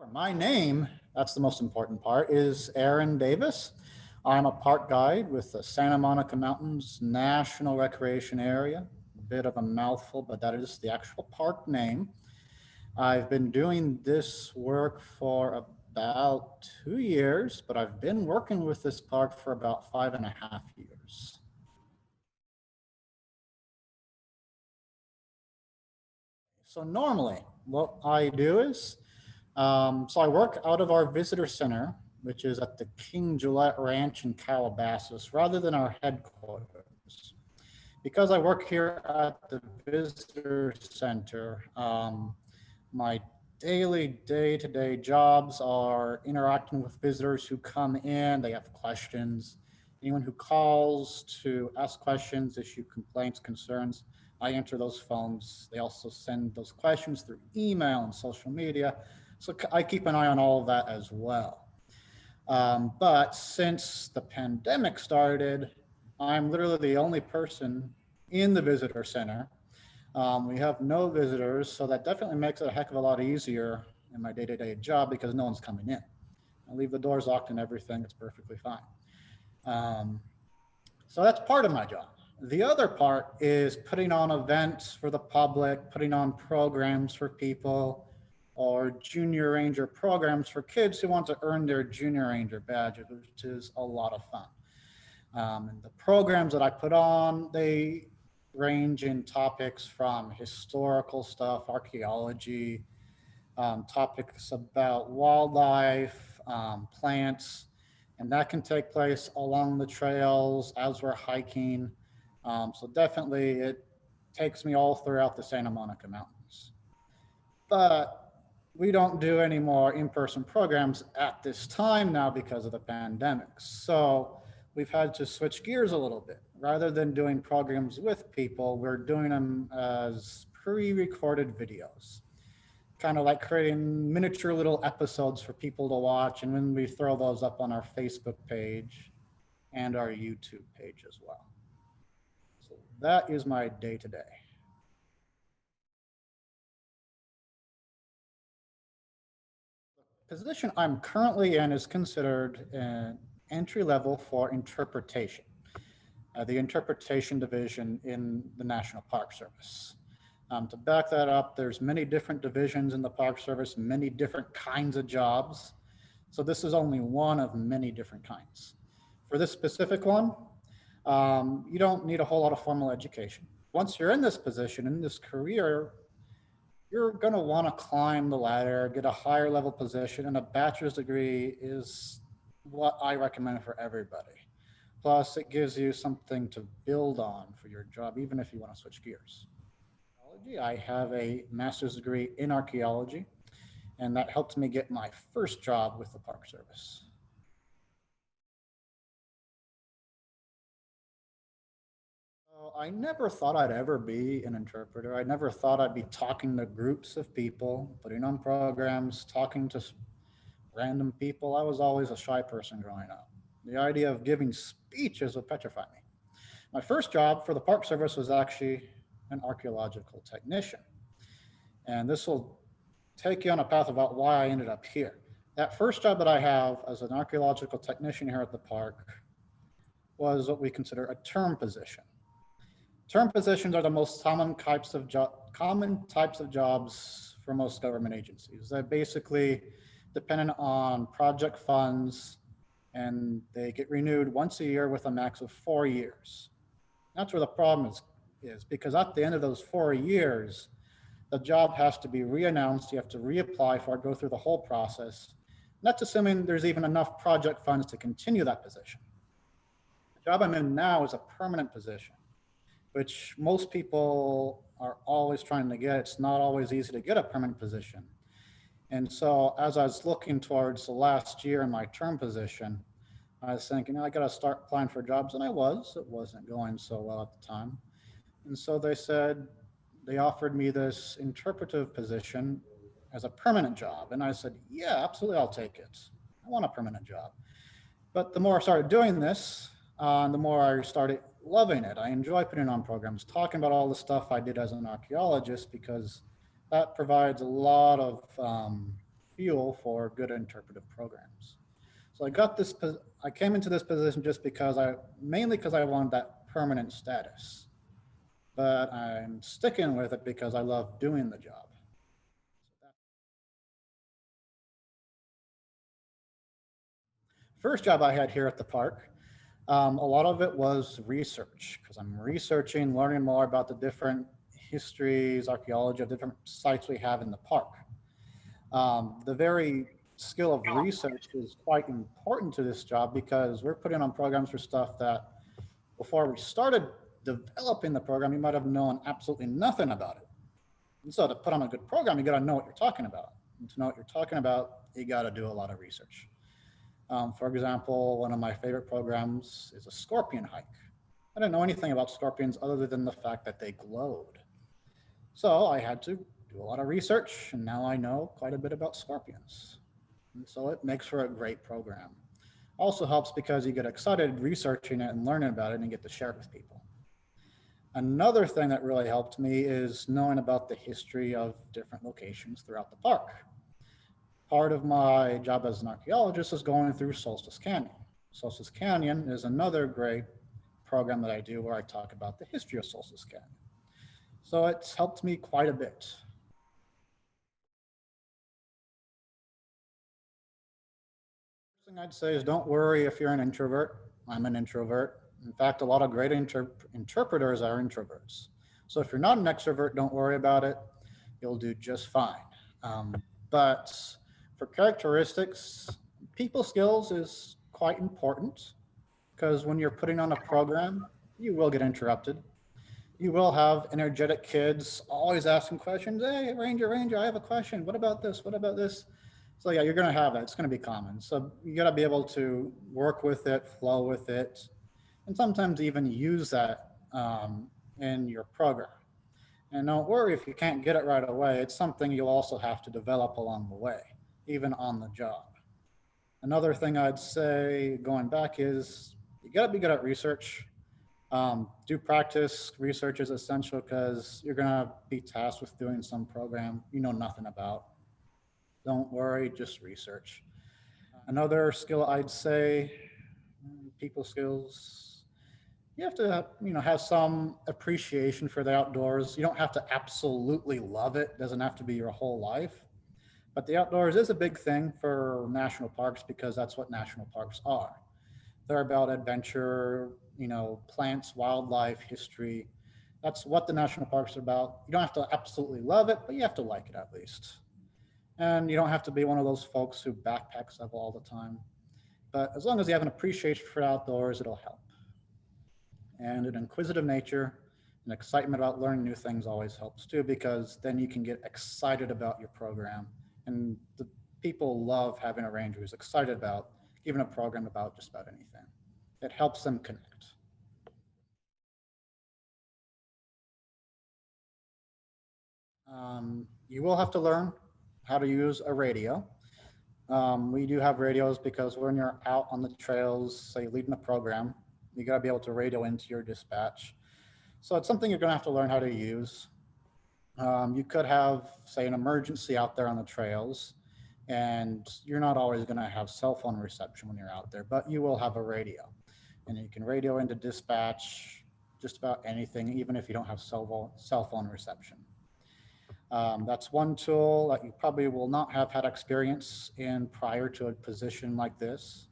My name, that's the most important part, is Aaron Davis. I'm a park guide with the Santa Monica Mountains National Recreation Area. A bit of a mouthful, but that is the actual park name. I've been doing this work for about 2 years, but I've been working with this park for about 5.5 years. So normally what I do is, so I work out of our visitor center, which is at the King Gillette Ranch in Calabasas, rather than our headquarters. Because I work here at the visitor center, my daily day-to-day jobs are interacting with visitors who come in, they have questions. Anyone who calls to ask questions, issue complaints, concerns, I answer those phones. They also send those questions through email and social media. So I keep an eye on all of that as well. But since the pandemic started, I'm literally the only person in the visitor center. We have no visitors, so that definitely makes it a heck of a lot easier in my day-to-day job because no one's coming in. I leave the doors locked and everything, it's perfectly fine. Um, so that's part of my job. The other part is putting on events for the public, putting on programs for people, or junior ranger programs for kids who want to earn their junior ranger badges, which is a lot of fun. And the programs that I put on, they range in topics from historical stuff, archaeology, topics about wildlife, plants, and that can take place along the trails as we're hiking. So definitely it takes me all throughout the Santa Monica Mountains. But we don't do any more in-person programs at this time now because of the pandemic. So we've had to switch gears a little bit. Rather than doing programs with people, we're doing them as pre-recorded videos, kind of like creating miniature little episodes for people to watch. And then we throw those up on our Facebook page and our YouTube page as well. So that is my day to day. Position I'm currently in is considered an entry level for interpretation, the interpretation division in the National Park Service. To back that up, there's many different divisions in the Park Service, many different kinds of jobs. So this is only one of many different kinds. For this specific one, you don't need a whole lot of formal education. Once you're in this position, in this career, you're going to want to climb the ladder, get a higher level position, and a bachelor's degree is what I recommend for everybody. Plus, it gives you something to build on for your job, even if you want to switch gears. I have a master's degree in archaeology, and that helped me get my first job with the Park Service. I never thought I'd ever be an interpreter. I never thought I'd be talking to groups of people, putting on programs, talking to random people. I was always a shy person growing up. The idea of giving speeches would petrify me. My first job for the Park Service was actually an archaeological technician. And this will take you on a path about why I ended up here. That first job that I have as an archaeological technician here at the park was what we consider a term position. Term positions are the most common types of jobs for most government agencies. They're basically dependent on project funds, and they get renewed once a year with a max of 4 years. That's where the problem is because at the end of those 4 years, the job has to be re-announced. You have to reapply for it, go through the whole process. And that's assuming there's even enough project funds to continue that position. The job I'm in now is a permanent position, which most people are always trying to get. It's not always easy to get a permanent position. And so as I was looking towards the last year in my term position, I was thinking, I got to start applying for jobs. And I was. It wasn't going so well at the time. And so they offered me this interpretive position as a permanent job. And I said, yeah, absolutely, I'll take it. I want a permanent job. But the more I started doing this, the more I started loving it. I enjoy putting on programs, talking about all the stuff I did as an archaeologist, because that provides a lot of fuel for good interpretive programs. So I came into this position just because mainly because I wanted that permanent status, but I'm sticking with it because I love doing the job. First job I had here at the park, a lot of it was research because I'm researching, learning more about the different histories, archaeology of different sites we have in the park. The very skill of research is quite important to this job because we're putting on programs for stuff that before we started developing the program, you might have known absolutely nothing about it. And so to put on a good program, you got to know what you're talking about. And to know what you're talking about, you got to do a lot of research. For example, one of my favorite programs is a scorpion hike. I didn't know anything about scorpions other than the fact that they glowed. So I had to do a lot of research, and now I know quite a bit about scorpions. And so it makes for a great program. Also helps because you get excited researching it and learning about it and get to share it with people. Another thing that really helped me is knowing about the history of different locations throughout the park. Part of my job as an archaeologist is going through Solstice Canyon. Solstice Canyon is another great program that I do where I talk about the history of Solstice Canyon. So it's helped me quite a bit. First thing I'd say is don't worry if you're an introvert. I'm an introvert. In fact, a lot of great interpreters are introverts. So if you're not an extrovert, don't worry about it. You'll do just fine. But for characteristics, people skills is quite important because when you're putting on a program, you will get interrupted. You will have energetic kids always asking questions. Hey, Ranger, I have a question. What about this? What about this? So yeah, you're going to have that. It's going to be common. So you got to be able to work with it, flow with it, and sometimes even use that in your program. And don't worry if you can't get it right away. It's something you'll also have to develop along the way, even on the job. Another thing I'd say going back is you got to be good at research. Do practice. Research is essential because you're going to be tasked with doing some program you know nothing about. Don't worry, just research. Another skill I'd say, people skills, you have to have some appreciation for the outdoors. You don't have to absolutely love it. It doesn't have to be your whole life. But the outdoors is a big thing for national parks because that's what national parks are. They're about adventure, plants, wildlife, history. That's what the national parks are about. You don't have to absolutely love it, but you have to like it at least. And you don't have to be one of those folks who backpack stuff all the time. But as long as you have an appreciation for outdoors, it'll help. And an inquisitive nature, an excitement about learning new things always helps too, because then you can get excited about your program. And the people love having a ranger who's excited about giving a program about just about anything. It helps them connect. You will have to learn how to use a radio. We do have radios because when you're out on the trails, say leading a program, you got to be able to radio into your dispatch. So it's something you're going to have to learn how to use. You could have, say, an emergency out there on the trails, and you're not always going to have cell phone reception when you're out there, but you will have a radio. And you can radio into dispatch just about anything, even if you don't have cell phone reception. That's one tool that you probably will not have had experience in prior to a position like this.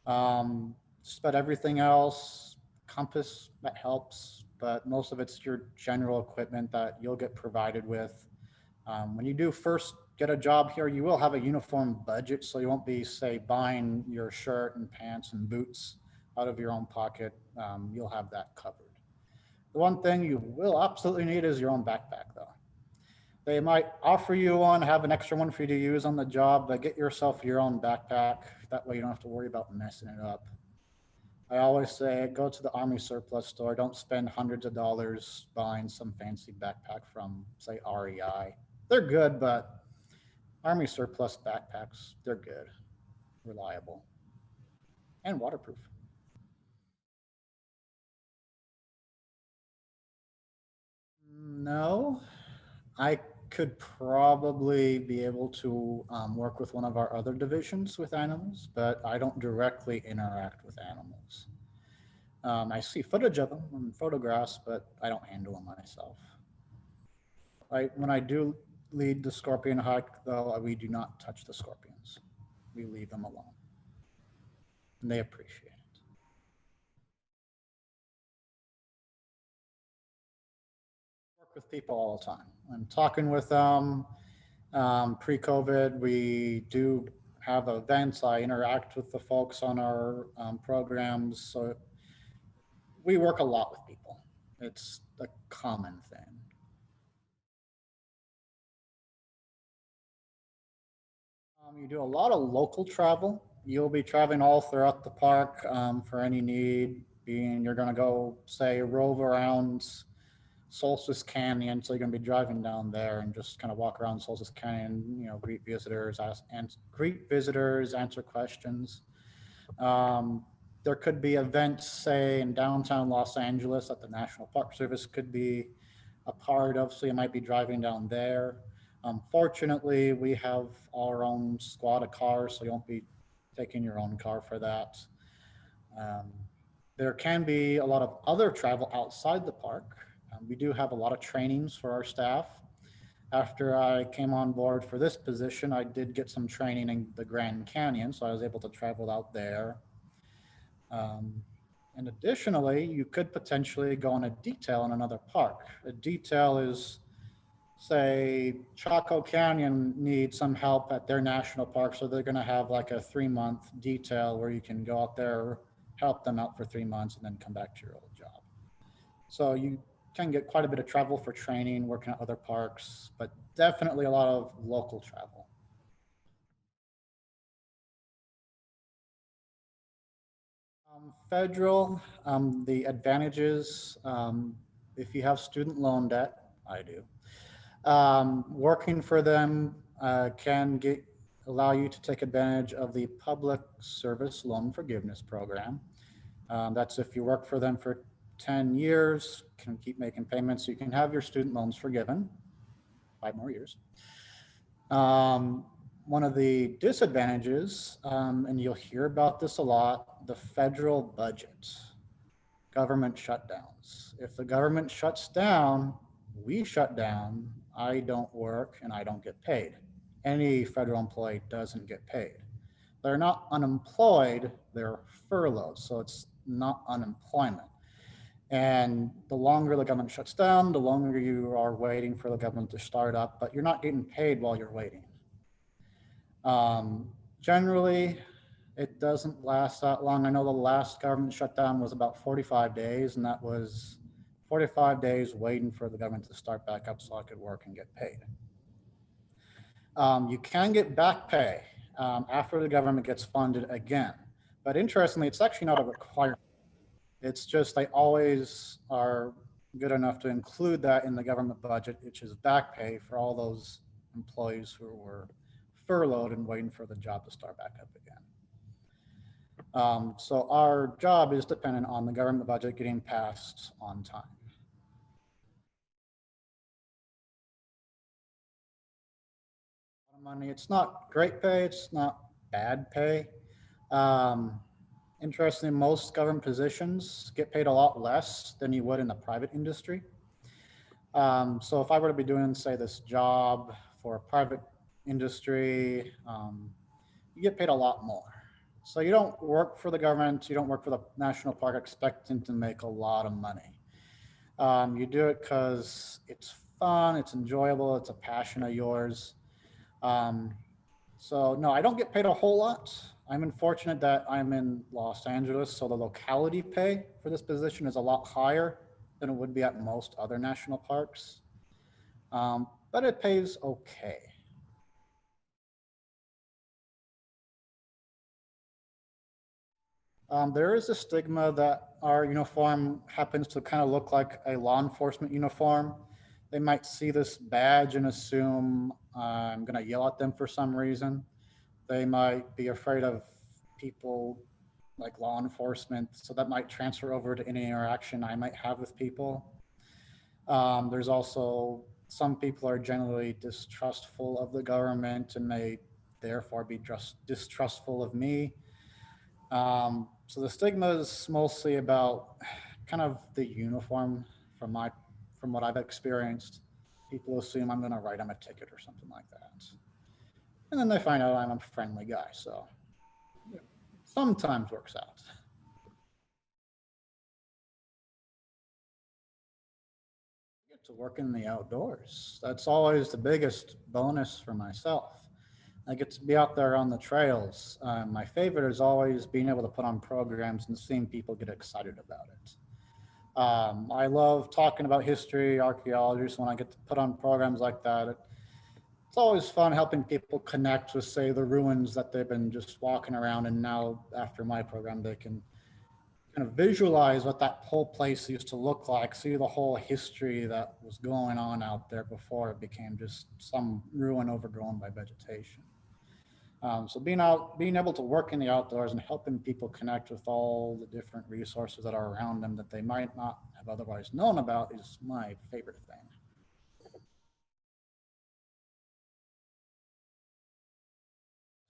Just about everything else, compass, that helps, but most of it's your general equipment that you'll get provided with. When you do first get a job here, you will have a uniform budget, so you won't be, say, buying your shirt and pants and boots out of your own pocket. You'll have that covered. The one thing you will absolutely need is your own backpack, though. They might offer you one, have an extra one for you to use on the job, but get yourself your own backpack. That way you don't have to worry about messing it up. I always say go to the Army surplus store. Don't spend hundreds of dollars buying some fancy backpack from, say, REI. They're good, but Army surplus backpacks, they're good, reliable, and waterproof. No, I could probably be able to work with one of our other divisions with animals, but I don't directly interact with animals. I see footage of them and photographs, but I don't handle them myself. When I do lead the scorpion hike, though, we do not touch the scorpions. We leave them alone, and they appreciate it. Work with people all the time. I'm talking with them. Pre-COVID, we do have events. I interact with the folks on our programs. So we work a lot with people. It's a common thing. You do a lot of local travel. You'll be traveling all throughout the park for any need. Being you're going to go, say, rove around Solstice Canyon, so you're going to be driving down there and just kind of walk around Solstice Canyon. Greet visitors, greet visitors, answer questions. There could be events, say, in downtown Los Angeles that the National Park Service could be a part of, so you might be driving down there. Fortunately, we have our own squad of cars, so you won't be taking your own car for that. There can be a lot of other travel outside the park. We do have a lot of trainings for our staff. After I came on board for this position, I did get some training in the Grand Canyon, so I was able to travel out there. And additionally, you could potentially go on a detail in another park. A detail is, say, Chaco Canyon needs some help at their national park, so they're going to have like a 3-month detail where you can go out there, help them out for 3 months, and then come back to your old job. So you can get quite a bit of travel for training, working at other parks, but definitely a lot of local travel. Federal, the advantages, if you have student loan debt, I do. Working for them can allow you to take advantage of the Public Service Loan Forgiveness Program. That's if you work for them for 10 years, can keep making payments, so you can have your student loans forgiven 5 more years. One of the disadvantages, and you'll hear about this a lot, the federal budget, government shutdowns. If the government shuts down, we shut down, I don't work and I don't get paid. Any federal employee doesn't get paid. They're not unemployed, they're furloughed, so it's not unemployment. And the longer the government shuts down, the longer you are waiting for the government to start up, but you're not getting paid while you're waiting. Generally, it doesn't last that long. I know the last government shutdown was about 45 days, and that was 45 days waiting for the government to start back up so I could work and get paid. You can get back pay after the government gets funded again. But interestingly, it's actually not a requirement. It's just they always are good enough to include that in the government budget, which is back pay for all those employees who were furloughed and waiting for the job to start back up again. So our job is dependent on the government budget getting passed on time. Money, it's not great pay, it's not bad pay. Interestingly, most government positions get paid a lot less than you would in the private industry. So if I were to be doing, say, this job for a private industry, you get paid a lot more. So you don't work for the government, you don't work for the national park expecting to make a lot of money. You do it because it's fun, it's enjoyable, it's a passion of yours. So no, I don't get paid a whole lot. I'm unfortunate that I'm in Los Angeles, so the locality pay for this position is a lot higher than it would be at most other national parks. But it pays okay. There is a stigma that our uniform happens to kind of look like a law enforcement uniform. They might see this badge and assume I'm going to yell at them for some reason. They might be afraid of people like law enforcement, so that might transfer over to any interaction I might have with people. There's also some people are generally distrustful of the government and may therefore be just distrustful of me. So the stigma is mostly about kind of the uniform from my from what I've experienced. People assume I'm going to write them a ticket or something like that, and then they find out I'm a friendly guy. So you know, sometimes works out. Get to work in the outdoors. That's always the biggest bonus for myself. I get to be out there on the trails. My favorite is always being able to put on programs and seeing people get excited about it. I love talking about history, archaeology. So when I get to put on programs like that, it's always fun helping people connect with, say, the ruins that they've been just walking around. And now, after my program, they can kind of visualize what that whole place used to look like, see the whole history that was going on out there before it became just some ruin overgrown by vegetation. So being able to work in the outdoors and helping people connect with all the different resources that are around them that they might not have otherwise known about is my favorite thing.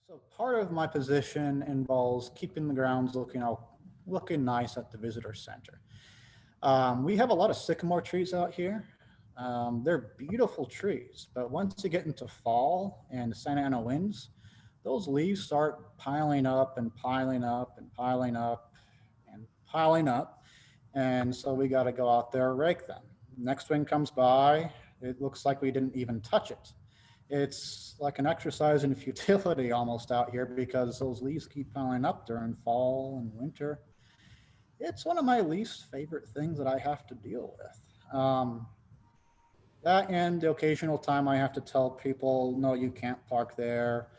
So part of my position involves keeping the grounds looking nice at the visitor center. We have a lot of sycamore trees out here. They're beautiful trees, but once you get into fall and the Santa Ana winds, those leaves start piling up and piling up and piling up and piling up. And so we got to go out there and rake them. Next wind comes by, it looks like we didn't even touch it. It's like an exercise in futility almost out here because those leaves keep piling up during fall and winter. It's one of my least favorite things that I have to deal with. That and the occasional time I have to tell people, no, you can't park there.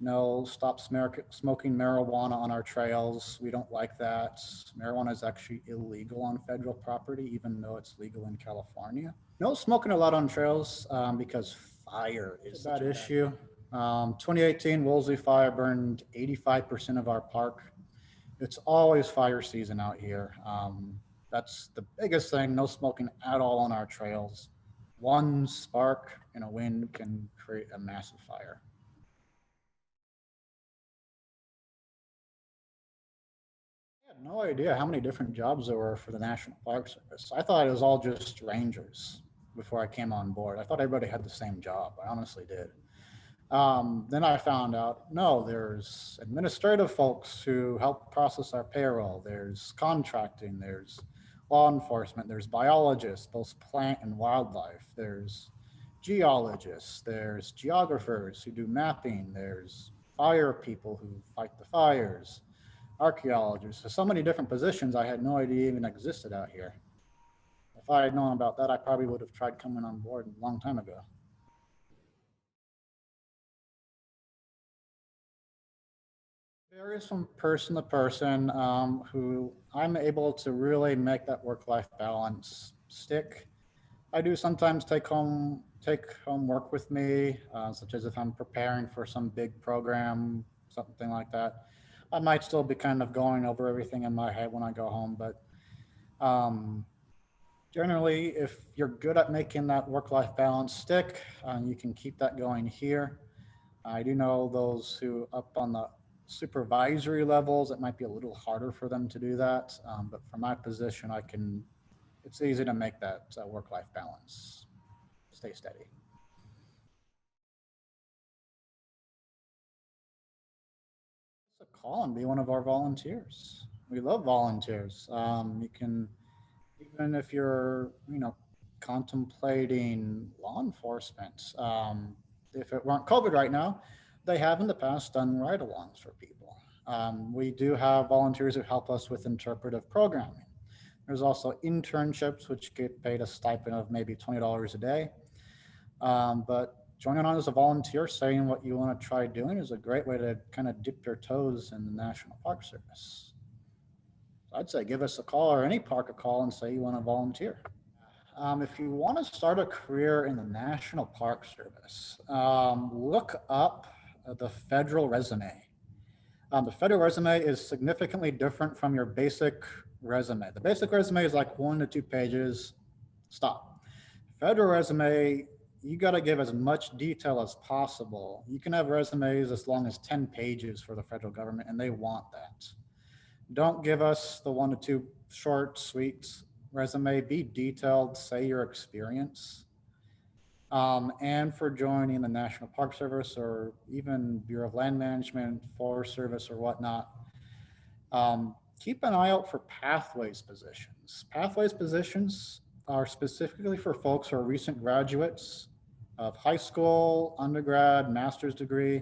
No, stop smoking marijuana on our trails. We don't like that. Marijuana is actually illegal on federal property, even though it's legal in California. No smoking allowed on trails because fire is that issue. 2018 Woolsey fire burned 85% of our park. It's always fire season out here. That's the biggest thing. No smoking at all on our trails. One spark in a wind can create a massive fire. I had no idea how many different jobs there were for the National Park Service. I thought it was all just rangers before I came on board. I thought everybody had the same job. I honestly did. Then I found out, no, there's administrative folks who help process our payroll. There's contracting, there's law enforcement, there's biologists, both plant and wildlife. There's geologists, there's geographers who do mapping. There's fire people who fight the fires, archaeologists. There's so many different positions I had no idea even existed out here. If I had known about that, I probably would have tried coming on board a long time ago. Varies from person to person. Who I'm able to really make that work-life balance stick. I do sometimes take home work with me, such as if I'm preparing for some big program, something like that. I might still be kind of going over everything in my head when I go home, but um, generally, if you're good at making that work-life balance stick, you can keep that going here. I do know those who up on the supervisory levels, it might be a little harder for them to do that. But for my position, it's easy to make that work-life balance stay steady. So call and be one of our volunteers. We love volunteers. You can, even if you're, contemplating law enforcement, if it weren't COVID right now, they have in the past done ride-alongs for people. We do have volunteers who help us with interpretive programming. There's also internships, which get paid a stipend of maybe $20 a day. But joining on as a volunteer, saying what you want to try doing is a great way to kind of dip your toes in the National Park Service. So I'd say give us a call or any park a call and say you want to volunteer. If you want to start a career in the National Park Service, look up the federal resume. The federal resume is significantly different from your basic resume. The basic resume is like 1 to 2 pages, stop. Federal resume, you got to give as much detail as possible. You can have resumes as long as 10 pages for the federal government, and they want that. Don't give us the 1 to 2 short, sweet resume. Be detailed, say your experience. And for joining the National Park Service or even Bureau of Land Management, Forest Service, or whatnot, keep an eye out for pathways positions. Pathways positions are specifically for folks who are recent graduates of high school, undergrad, master's degree,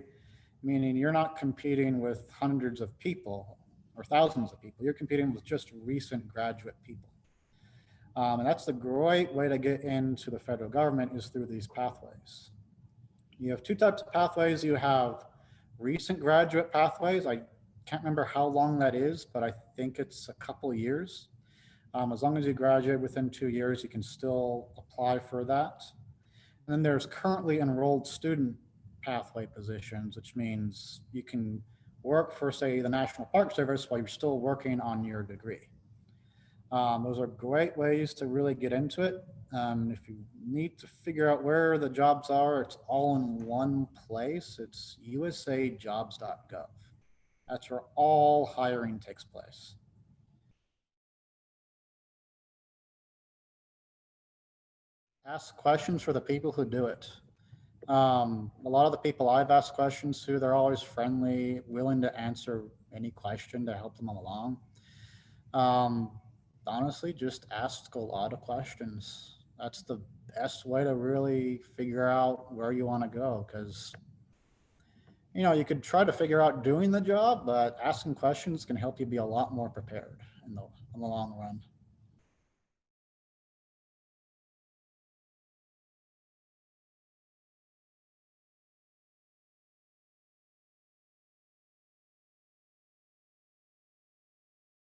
meaning you're not competing with hundreds of people or thousands of people. You're competing with just recent graduate people. And that's the great way to get into the federal government is through these pathways. You have two types of pathways. You have recent graduate pathways. I can't remember how long that is, but I think it's a couple years. As long as you graduate within 2 years, you can still apply for that. And then there's currently enrolled student pathway positions, which means you can work for, say, the National Park Service while you're still working on your degree. Those are great ways to really get into it. If you need to figure out where the jobs are, it's all in one place. It's usajobs.gov. That's where all hiring takes place. Ask questions for the people who do it. A lot of the people I've asked questions to, they're always friendly, willing to answer any question to help them along. Honestly, just ask a lot of questions. That's the best way to really figure out where you want to go, because you could try to figure out doing the job, but asking questions can help you be a lot more prepared in the long run.